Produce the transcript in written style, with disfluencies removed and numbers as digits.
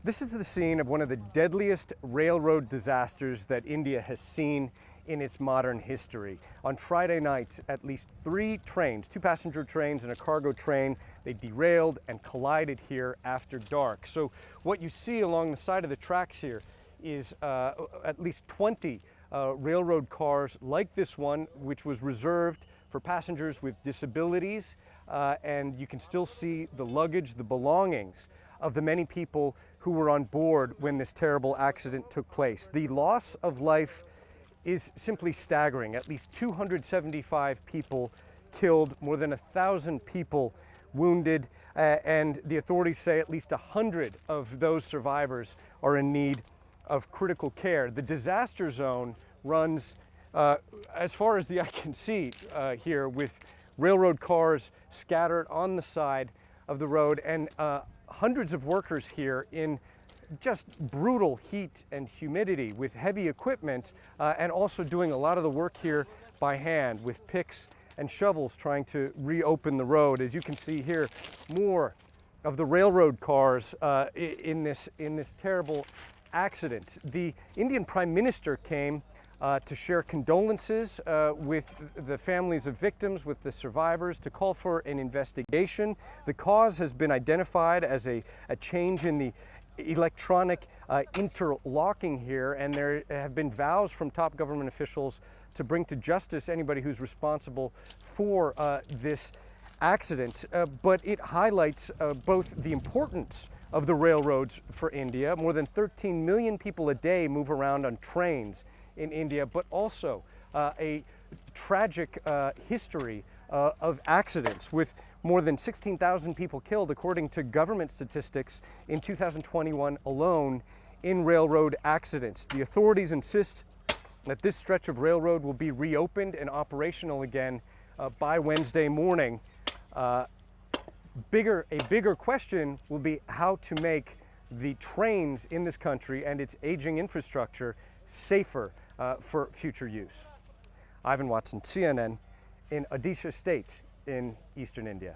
This is the scene of one of the deadliest railroad disasters that India has seen in its modern history. On Friday night, at least 3 trains, 2 passenger trains and a cargo train, they derailed and collided here after dark. So what you see along the side of the tracks here is at least 20 railroad cars like this one, which was reserved for passengers with disabilities, and you can still see the luggage, the belongings of the many people who were on board when this terrible accident took place. The loss of life is simply staggering. At least 275 people killed, more than 1,000 people wounded, and the authorities say at least 100 of those survivors are in need of critical care. The disaster zone runs as far as the eye can see here, with railroad cars scattered on the side of the road, and hundreds of workers here in just brutal heat and humidity with heavy equipment, and also doing a lot of the work here by hand with picks and shovels trying to reopen the road. As you can see here, more of the railroad cars in this terrible accident. The Indian Prime Minister came to share condolences with the families of victims, with the survivors, to call for an investigation. The cause has been identified as a change in the electronic interlocking here, and there have been vows from top government officials to bring to justice anybody who's responsible for this accident. But it highlights both the importance of the railroads for India. More than 13 million people a day move around on trains in India, but also a tragic history of accidents, with more than 16,000 people killed, according to government statistics, in 2021 alone in railroad accidents. The authorities insist that this stretch of railroad will be reopened and operational again by Wednesday morning. A bigger question will be how to make the trains in this country and its aging infrastructure safer for future use. Ivan Watson, CNN, in Odisha State in eastern India.